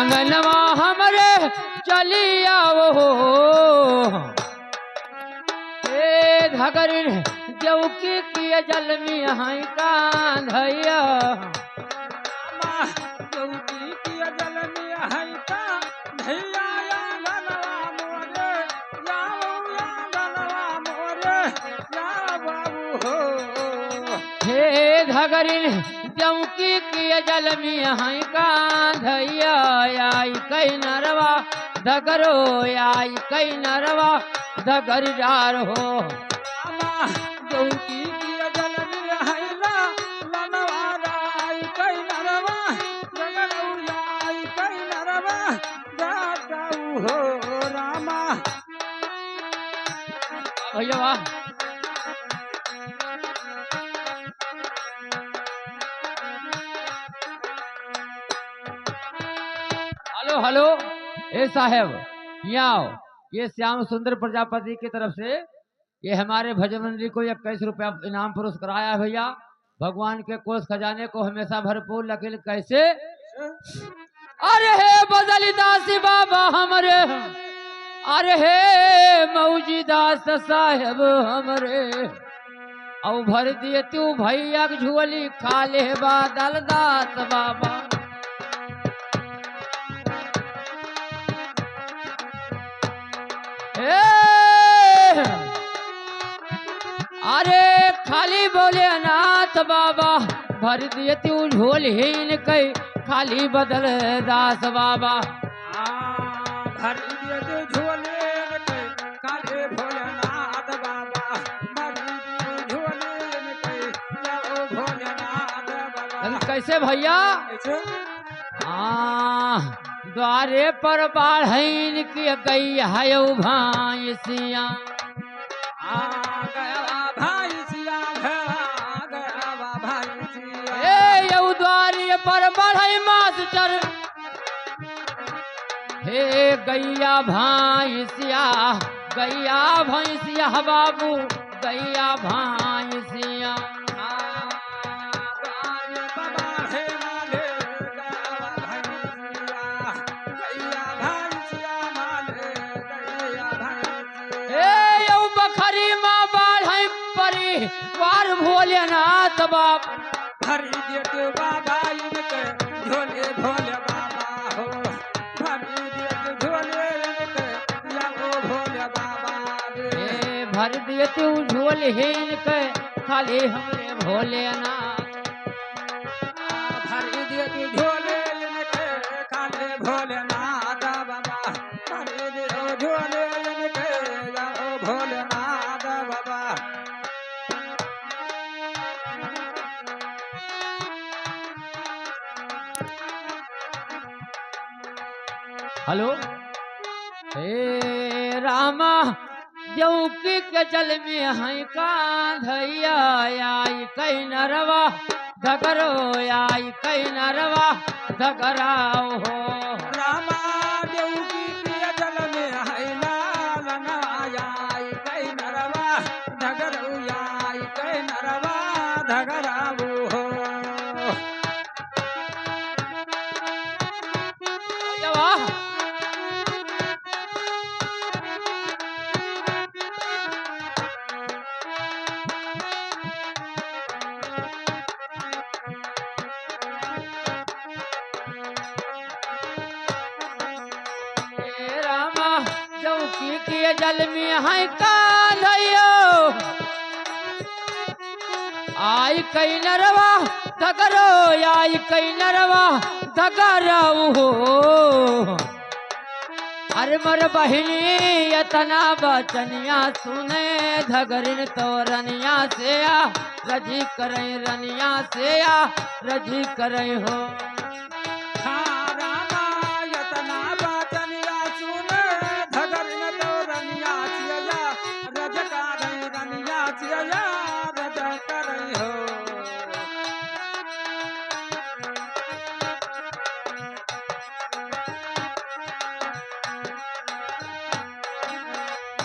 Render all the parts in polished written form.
अंगनवा हमरे चली आओ ए धगरिन जौकी किए जल में हाई कांधैया चौकी किया जल में है का भैया या गनवा मोरे या गनवा मोरे या बाबू हो हे धगरिन जौकी किए जल में हाई कांधैया आई कई नरवा धगरो आई कई नरवा धगरदार हो चौकी किया जल में है ला लनवारा आई कई नरवा जगरौया आई कई नरवा जाऊ हो रामा भैया वाह हेलो हेलो ए साहेब यहाँ आओ। ये श्याम सुंदर प्रजापति की तरफ से ये हमारे भजन मंडली को 21 रुपया इनाम पुरस्कार आया भैया। भगवान के कोष खजाने को हमेशा भरपूर लेकिन कैसे अरे हे बदली दासी बाबा हमरे अरे हे मौजी दास साहेब हमरे औ भर दिए तू भैया के झोली खा ले बादल दास बाबा अरे खाली बोले अनाथ बाबा भर दिए तू झोल हीन कई खाली बदल दास बाबा भर दिए तो झोले के काले भोलेनाथ बाबा भर दिए झोले के जाओ भोलेनाथ बाबा कैसे भैया द्वारे पर बाढ़ की गई है भाईसिया द्वारे पर बढ़ई मास्टर हे गैया भैंसिया बाबू गैया भैंसिया वार भोलेनाथ बाप भर दिए बाबा इनके झोले भोले बाबा हो भर दिए झोले इनके जाओ भोले बाबा रे भर दिए तू झोल हीन के खाली हमरे भोलेनाथ भर दिए तू झोले इनके खाली भोलेनाथ बाबा भर दिए झोले इनके जाओ भोलेनाथ बाबा हेलो हे रामा जौकी के जल में है कांधैया आई कई नरवा धगरो आई कई नरवा धगराओ हो रामा जौकी के जल में है लालनाया आई कई नरवा धगरो आई कई नरवा धगराओ हो के जल में है कांधैयो आई कई नरवा धगरो आई कई नरवा धगराऊ हो अरे मर बहिनी यतना बचनिया सुने धगरिन तो रनिया से आ रजी करे रनिया से आ रजी करे हो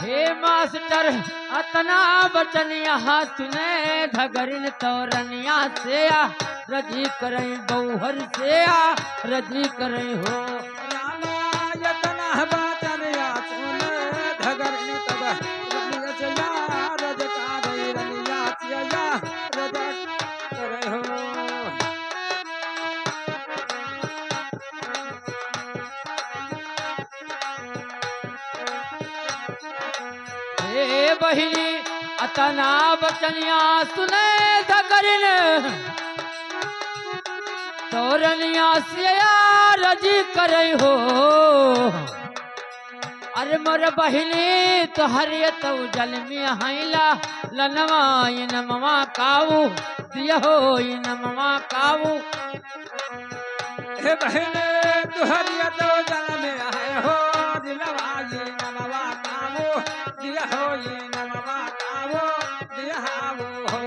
हे मास्टर अतना बचन यहाँ सुने धगरिन तो रनिया से आ रजी करे बौहर से आ रजी करे हो काना यतना बाचन या सुन धगर ने तब रनिया चया रज का रे रनिया चया रज करे हो हे बहिनी अतना बचनिया सुने धगरिन तोरनिया से रजी करे हो अरे मोर बहिनी तो हरिय तो जल में हैला लनवा इन ममा काऊ दिया हो इन ममा काऊ हे बहने तुहरिया तो जल में है हो दिलवा ये नमवा कावो दिया हो ये नमवा कावो दिया हो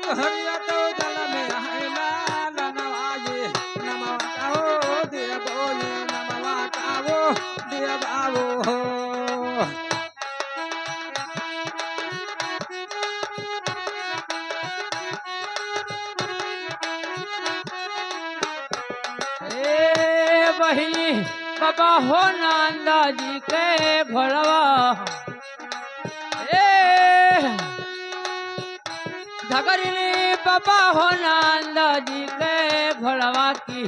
तुहरिया तो जल में है लाल नवा ये नमवा कावो दिया बो ये नमवा कावो दिया बावो हो बहिनी बाबा हो नंदा जी के घोड़वा धगरिनी बाबा हो नंदा जी के घोड़वा की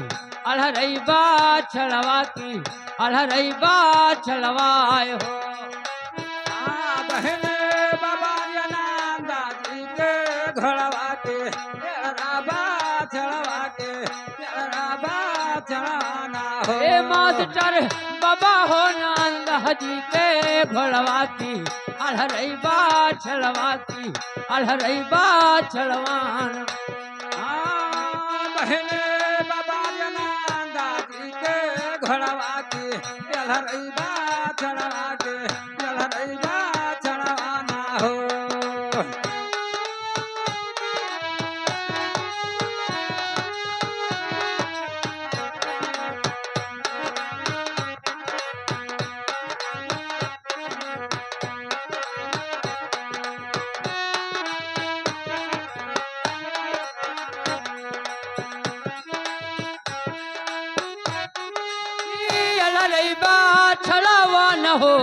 अढ़रई बा छड़वा की अढ़रई बा छड़वाए हो बहने बाबा नंदा जी के घोड़वा के राबा छड़वा के राबा चढ़ाना हो ए मास्टर बाबा हो नंदा जी के घोड़वा की अढ़रई बा छड़वा की अढ़रई बा छड़वान बहने बाबा नंदा जी के घोड़वा के रईबा चढ़वा के रईबा चढ़वाना हो अढ़रईबा छड़वा न हो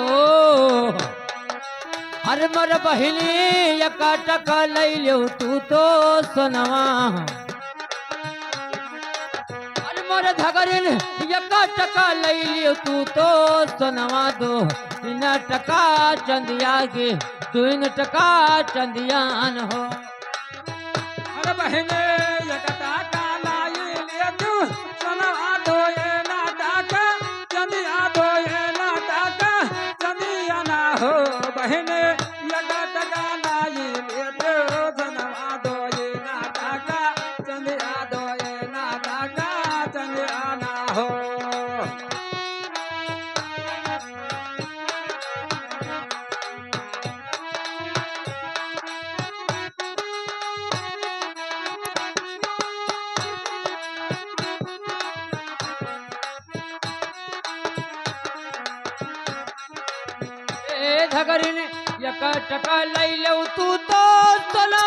हर मर बहिनी यका टका लई लो तू तो सोनवा हर मर धगरिन यका टका लई लियो तू तो सोनवा दो तीन टका चंदिया के 2 टका चंदियान हो अरे बहने यकता का लाई ले तू सनवा दो ये नाटका चंदिया दो ये नाटका चंदिया ना हो बहने यकता का लाई ले तू सनवा दो ये नाटका चंदिया दो ये नाटका चंदिया ना हो धगरिन यका टका लई लो तू तो सोना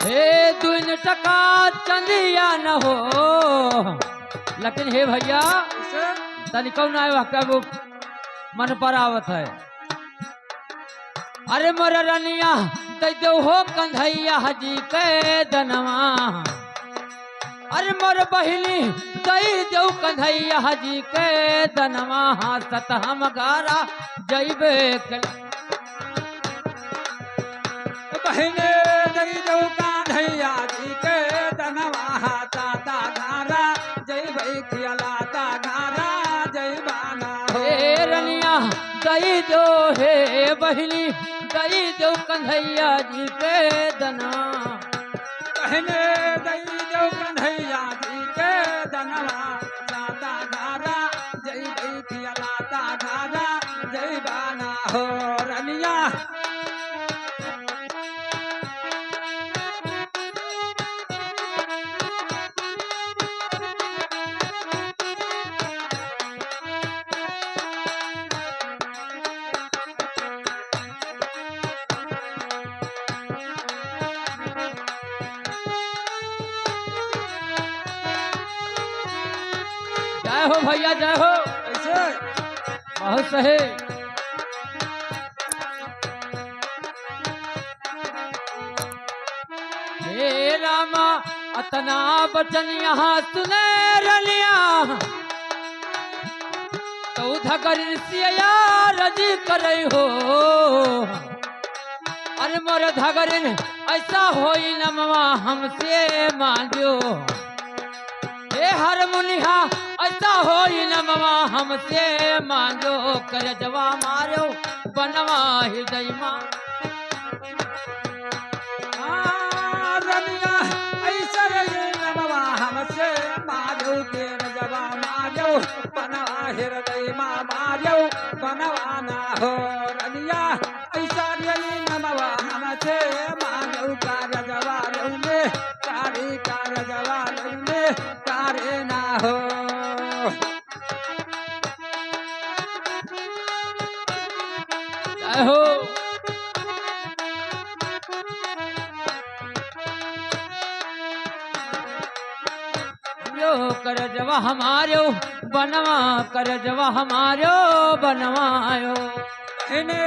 हे 2 टका चंदिया न हो लेकिन हे भैया तनी कौन आयो कब मन पर आवत है अरे मोर रनिया दे दो हो कंधैया जी के दनवा अरे मोर बहिनी दई दो कंधैया जी के दनवा सत हम गारा जैबे बहने दई दो कान्हैया जी के दनवा ताता घारा जय भाई खियाला ता घारा जय बाना हो हे रनिया दई दो हे बहिनी दई दो कंधैया जी के दनवा बहने दई दो कन्हैया जी के दनवा ताता घारा जय भाई खियाला ता घारा जय बाना हो रनिया जय हो भैया जय हो। ऐसे बहुत सही। हे रामा अतना बचन यहाँ सुने रलिया तो धगर सिया रजी करे हो। अरे मोर धगरिन ऐसा होई नमवा हमसे मांगो। हे हर मुनिहा ऐसा होई नमवा हमसे मांगो। कर जवा मारो बनवा हृदय मां। रनिया ऐसा ये नमवा हमसे मारो तेर जवा मारो बनवा हृदय मा मारो बनवा ना हो। रनिया ऐसा ये नमवा हमसे मारो कार्य जवान में कार्य कार्य जवान में कार्य ना हो। जय हो। यो कर जवा हमारो बनवा कर जवा हमारो बनवायो। इने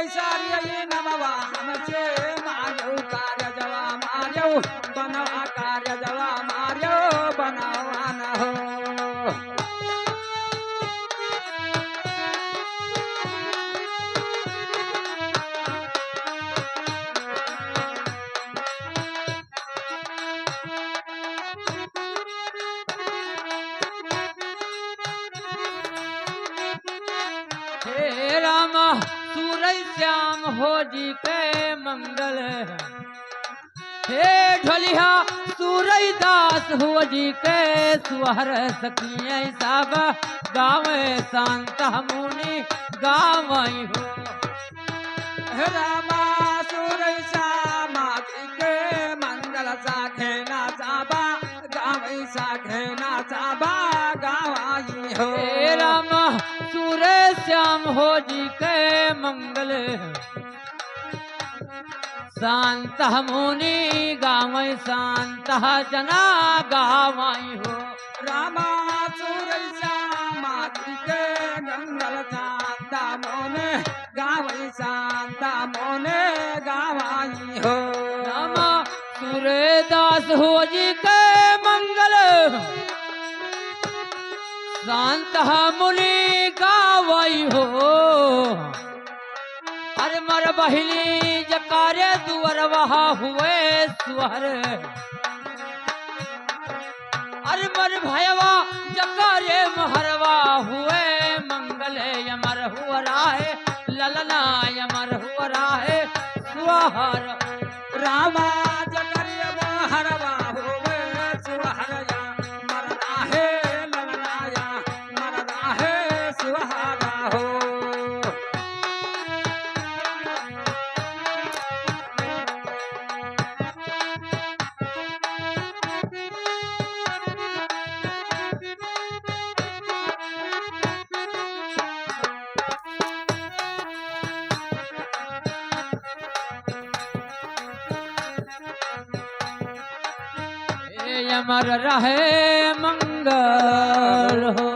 ऐसा ये नमवा हमसे मारो कार्य जवा मारो बनवा कार्य जवा मारो बनवा ना हो। हे रामा सूरज श्याम हो जी के मंगल। हे ढोलिया सूरज दास हो जी के सुहर सखिए सब गावे शांत मुनि गावई हो। हे रामा सूरज श्यामा के मंगल साखे ना चाबा गावई साखे ना चाबा गावाई हो। हे रामा सूरज श्याम हो जी के मंगल शांत मुनि गावई शांत जना गावई हो। रामा सूरज श्यामा के मंगल शांता मोने गावई शांता मोने गावाई हो। रामा सूर्यदास हो जी के मंगल शांत मुनि गावई हो। अरे मर बहिली जकारे दुअर वहा हुए सुहर। अरे मर भयवा जकारे महरवा हुए मंगल। यमर हुआ राहे ललना यमर हुआ राहे सुहर। रामा जकरिया हरवा होवे सुहरया मरना है ललनाया मरना है सुहारा हो। हे अमर रहे मंगल हो।